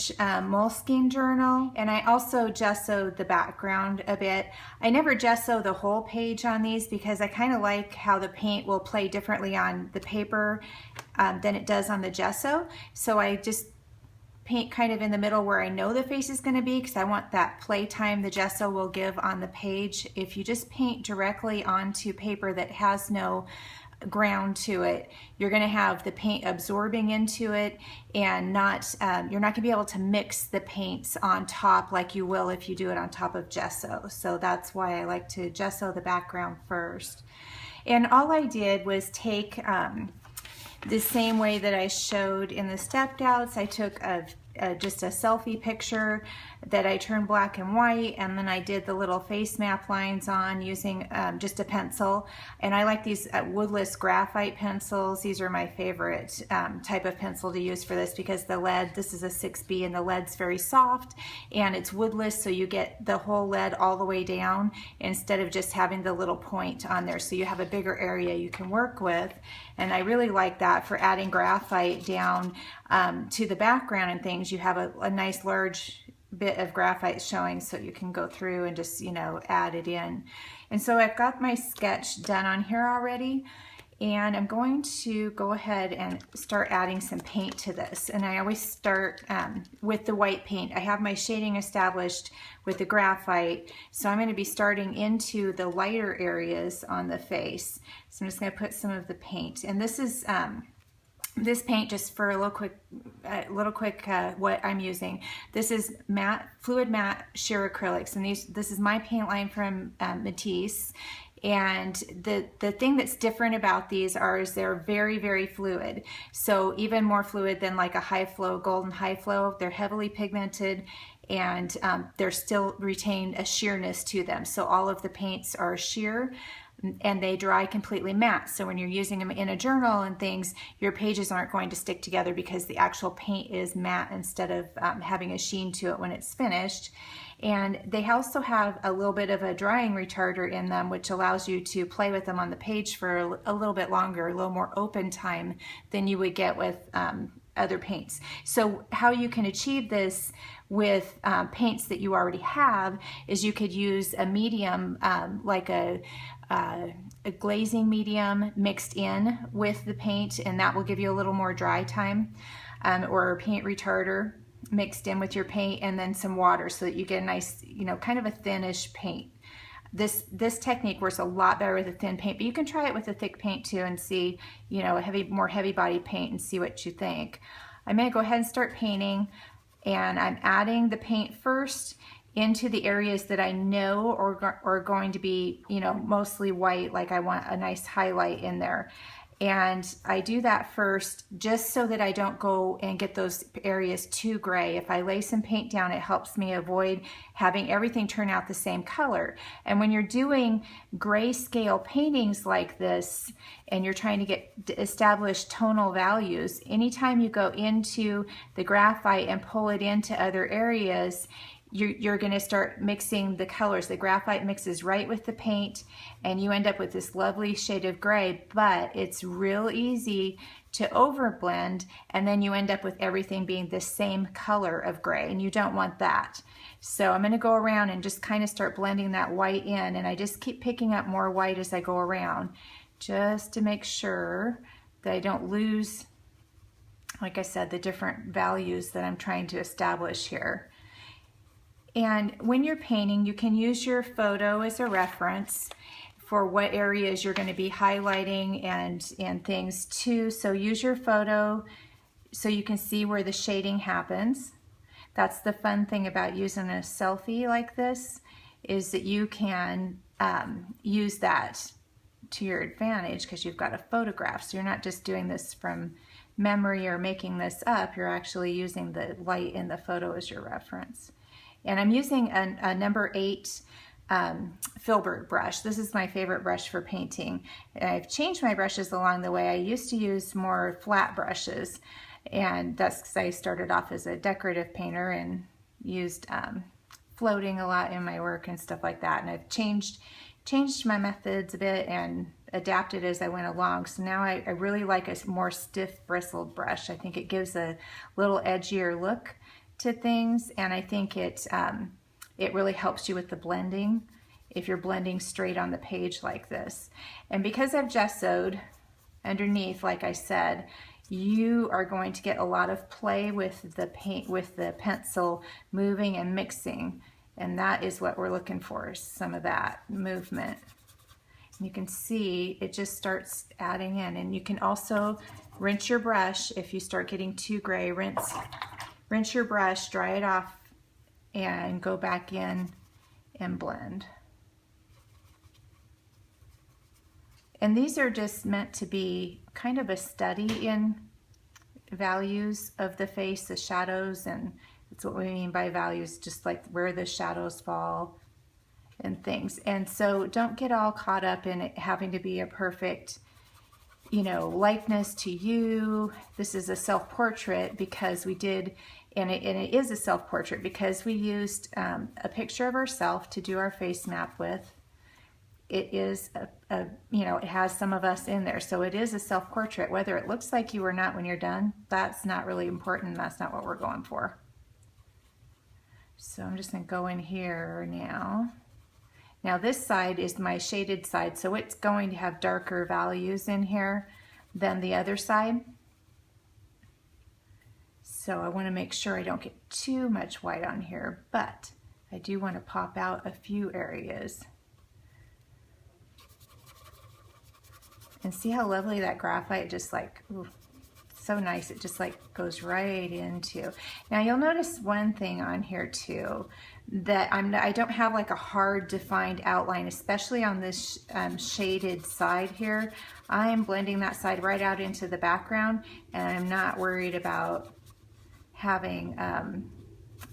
page Moleskine journal, and I also gessoed the background a bit. I never gesso the whole page on these because I kind of like how the paint will play differently on the paper than it does on the gesso. So I just paint kind of in the middle where I know the face is going to be, because I want that play time the gesso will give on the page. If you just paint directly onto paper that has no ground to it, you're going to have the paint absorbing into it, and you're not going to be able to mix the paints on top like you will if you do it on top of gesso. So that's why I like to gesso the background first. And all I did was take the same way that I showed in the stepped outs. I took just a selfie picture that I turned black and white, and then I did the little face map lines on using just a pencil. And I like these woodless graphite pencils. These are my favorite type of pencil to use for this, because the lead, this is a 6B, and the lead's very soft and it's woodless, so you get the whole lead all the way down instead of just having the little point on there, so you have a bigger area you can work with. And I really like that for adding graphite down to the background and things. You have a nice large bit of graphite showing, so you can go through and just, you know, add it in. And so I've got my sketch done on here already, and I'm going to go ahead and start adding some paint to this. And I always start with the white paint. I have my shading established with the graphite, so I'm going to be starting into the lighter areas on the face. So I'm just going to put some of the paint, and this is this paint, just for a little quick what I'm using. This is fluid matte sheer acrylics, and this is my paint line from Matisse. And the thing that's different about these is they're very, very fluid. So even more fluid than like a high flow, golden high flow. They're heavily pigmented, and they're still retain a sheerness to them. So all of the paints are sheer, and they dry completely matte. So when you're using them in a journal and things, your pages aren't going to stick together because the actual paint is matte instead of having a sheen to it when it's finished. And they also have a little bit of a drying retarder in them, which allows you to play with them on the page for a little bit longer, a little more open time than you would get with other paints. So how you can achieve this with paints that you already have is you could use a medium like a glazing medium mixed in with the paint, and that will give you a little more dry time, or a paint retarder mixed in with your paint, and then some water, so that you get a nice, you know, kind of a thinnish paint. This technique works a lot better with a thin paint, but you can try it with a thick paint too and see, you know, a more heavy body paint, and see what you think. I'm going to go ahead and start painting, and I'm adding the paint first into the areas that I know are going to be, you know, mostly white, like I want a nice highlight in there. And I do that first just so that I don't go and get those areas too gray. If I lay some paint down, it helps me avoid having everything turn out the same color. And when you're doing grayscale paintings like this, and you're trying to get established tonal values, anytime you go into the graphite and pull it into other areas, you're going to start mixing the colors. The graphite mixes right with the paint, and you end up with this lovely shade of gray, but it's real easy to overblend, and then you end up with everything being the same color of gray, and you don't want that. So I'm going to go around and just kind of start blending that white in, and I just keep picking up more white as I go around, just to make sure that I don't lose, like I said, the different values that I'm trying to establish here. And when you're painting, you can use your photo as a reference for what areas you're going to be highlighting and things too. So use your photo so you can see where the shading happens. That's the fun thing about using a selfie like this, is that you can use that to your advantage because you've got a photograph. So you're not just doing this from memory or making this up, you're actually using the light in the photo as your reference. And I'm using a number 8 filbert brush. This is my favorite brush for painting. And I've changed my brushes along the way. I used to use more flat brushes, and that's because I started off as a decorative painter and used floating a lot in my work and stuff like that. And I've changed my methods a bit and adapted as I went along. So now I really like a more stiff bristled brush. I think it gives a little edgier look to things, and I think it really helps you with the blending if you're blending straight on the page like this. And because I've gessoed underneath, like I said, you are going to get a lot of play with the paint, with the pencil moving and mixing, and that is what we're looking for, some of that movement. And you can see it just starts adding in, and you can also rinse your brush if you start getting too gray. Rinse your brush, dry it off, and go back in and blend. And these are just meant to be kind of a study in values of the face, the shadows, and that's what we mean by values, just like where the shadows fall and things. And so don't get all caught up in it having to be a perfect, you know, likeness to you. This is a self-portrait because we did, and it is a self-portrait because we used a picture of ourselves to do our face map with. It is you know, it has some of us in there, so it is a self-portrait. Whether it looks like you or not when you're done, that's not really important. That's not what we're going for. So I'm just going to go in here now. Now this side is my shaded side, so it's going to have darker values in here than the other side. So I want to make sure I don't get too much white on here, but I do want to pop out a few areas. And see how lovely that graphite just like, ooh, so nice. It just like goes right into. Now you'll notice one thing on here too, that I don't have like a hard defined outline, especially on this shaded side here. I am blending that side right out into the background, and I'm not worried about having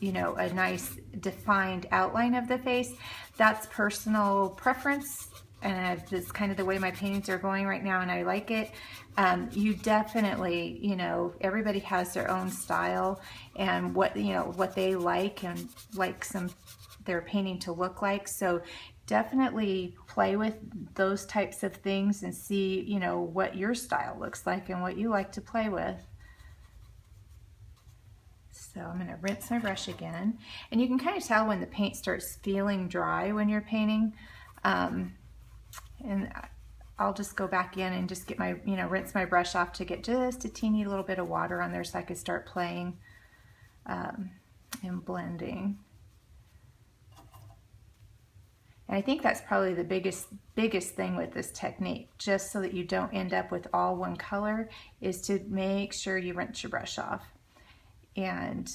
you know, a nice defined outline of the face. That's personal preference, and it's kind of the way my paintings are going right now, and I like it. You definitely, you know, everybody has their own style and what, you know, what they like and like their painting to look like. So definitely play with those types of things and see, you know, what your style looks like and what you like to play with. So I'm going to rinse my brush again, and you can kind of tell when the paint starts feeling dry when you're painting. And I'll just go back in and just get my, you know, rinse my brush off to get just a teeny little bit of water on there so I can start playing and blending. And I think that's probably the biggest thing with this technique, just so that you don't end up with all one color, is to make sure you rinse your brush off. And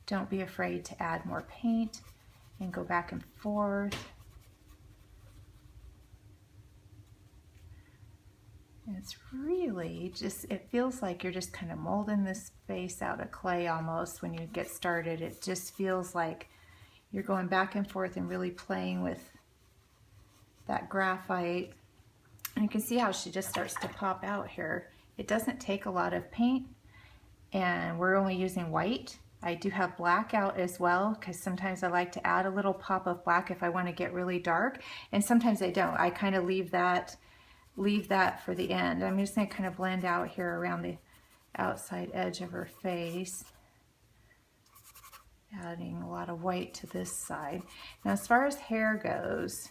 don't be afraid to add more paint and go back and forth. And it's really just, it feels like you're just kind of molding this face out of clay almost when you get started. It just feels like you're going back and forth and really playing with that graphite. And you can see how she just starts to pop out here. It doesn't take a lot of paint, and we're only using white. I do have black out as well, because sometimes I like to add a little pop of black if I want to get really dark, and sometimes I don't. I kind of leave that for the end. I'm just going to kind of blend out here around the outside edge of her face, adding a lot of white to this side. Now as far as hair goes,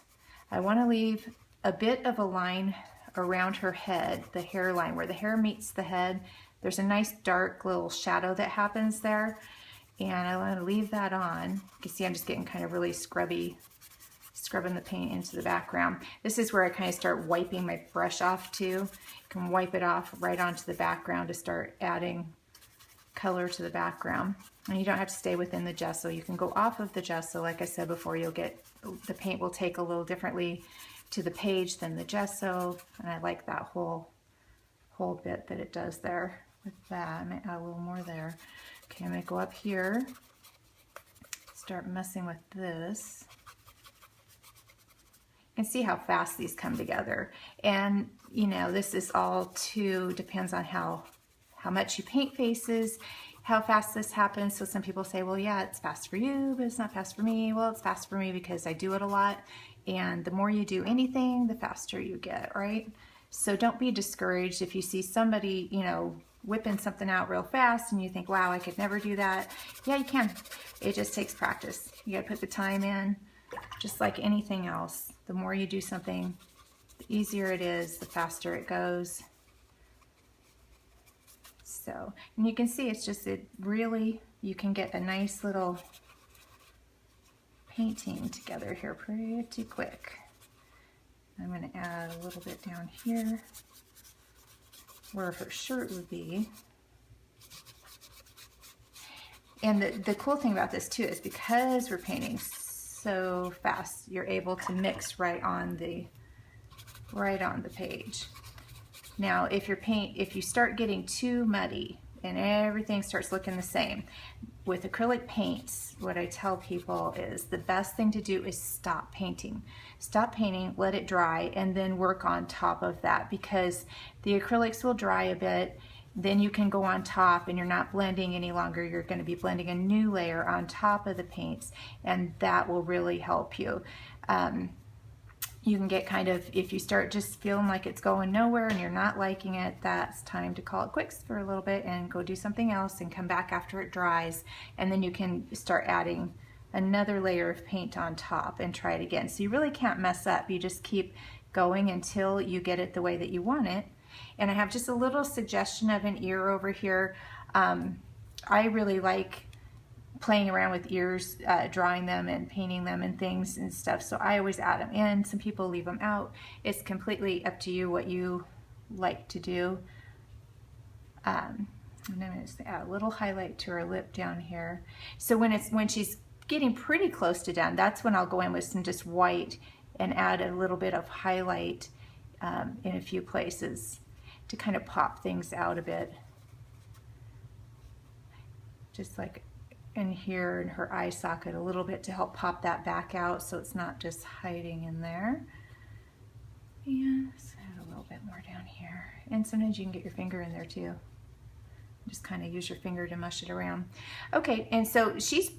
I want to leave a bit of a line around her head, the hairline where the hair meets the head. There's a nice dark little shadow that happens there, and I want to leave that on. You can see I'm just getting kind of really scrubbing the paint into the background. This is where I kind of start wiping my brush off too. You can wipe it off right onto the background to start adding color to the background. And you don't have to stay within the gesso. You can go off of the gesso. Like I said before, you'll get, the paint will take a little differently to the page than the gesso, and I like that whole bit that it does there. With that, I might add a little more there. Okay, I'm going to go up here, start messing with this, and see how fast these come together. And you know, this is all too depends on how much you paint faces, how fast this happens. So some people say, well, yeah, it's fast for you, but it's not fast for me. Well, it's fast for me because I do it a lot, and the more you do anything, the faster you get, right? So don't be discouraged if you see somebody, you know, whipping something out real fast and you think, wow, I could never do that. Yeah, you can. It just takes practice. You gotta put the time in, just like anything else. The more you do something, the easier it is, the faster it goes. So, and you can see it's just, it really, you can get a nice little painting together here pretty quick. I'm going to add a little bit down here where her shirt would be. And the cool thing about this too is because we're painting so fast, you're able to mix right on the page. Now, if you start getting too muddy and everything starts looking the same, with acrylic paints, what I tell people is the best thing to do is stop painting. Stop painting, let it dry, and then work on top of that, because the acrylics will dry a bit, then you can go on top and you're not blending any longer. You're going to be blending a new layer on top of the paints, and that will really help you. You can get kind of, if you start just feeling like it's going nowhere and you're not liking it, that's time to call it quits for a little bit and go do something else and come back after it dries, and then you can start adding another layer of paint on top and try it again. So you really can't mess up. You just keep going until you get it the way that you want it. And I have just a little suggestion of an ear over here. I really like playing around with ears, drawing them and painting them and things and stuff, so I always add them in. Some people leave them out. It's completely up to you what you like to do. And I'm going to just add a little highlight to her lip down here. So when she's getting pretty close to done, that's when I'll go in with some just white and add a little bit of highlight in a few places to kind of pop things out a bit, just like in here in her eye socket a little bit to help pop that back out so it's not just hiding in there. And add a little bit more down here. And sometimes you can get your finger in there too. Just kind of use your finger to mush it around. Okay, and so she's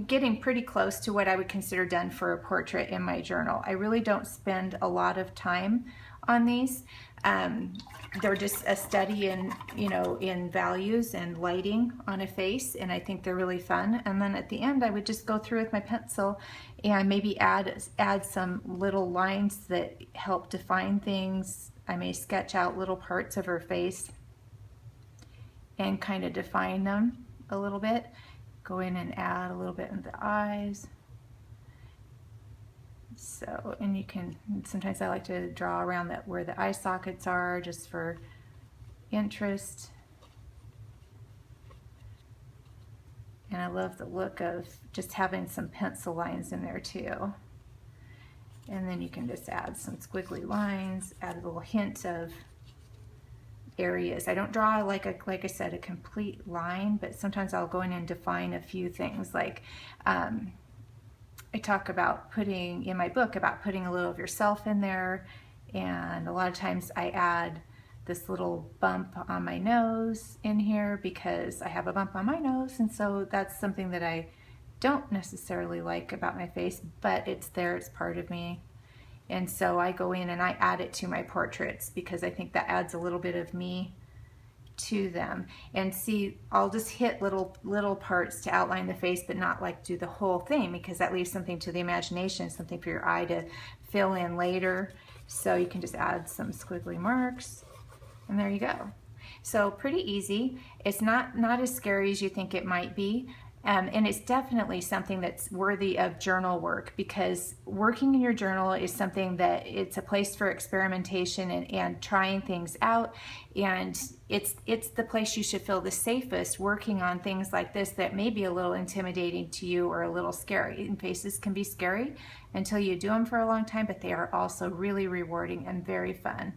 getting pretty close to what I would consider done for a portrait in my journal. I really don't spend a lot of time on these. They're just a study in, in values and lighting on a face, and I think they're really fun. And then at the end, I would just go through with my pencil and maybe add some little lines that help define things. I may sketch out little parts of her face and kind of define them a little bit. Go in and add a little bit in the eyes. So, and you can, sometimes I like to draw around that where the eye sockets are, just for interest. And I love the look of just having some pencil lines in there too. And then you can just add some squiggly lines, add a little hint of areas. I don't draw like I said, a complete line, but sometimes I'll go in and define a few things. Like I talk about putting in my book about putting a little of yourself in there, and a lot of times I add this little bump on my nose in here because I have a bump on my nose, and so that's something that I don't necessarily like about my face, but it's there, it's part of me. And so I go in and I add it to my portraits because I think that adds a little bit of me to them. And see, I'll just hit little parts to outline the face, but not like do the whole thing, because that leaves something to the imagination, something for your eye to fill in later. So you can just add some squiggly marks, and there you go. So pretty easy. It's not as scary as you think it might be. And it's definitely something that's worthy of journal work, because working in your journal is something that it's a place for experimentation and trying things out, and it's the place you should feel the safest working on things like this that may be a little intimidating to you or a little scary. And faces can be scary until you do them for a long time, but they are also really rewarding and very fun.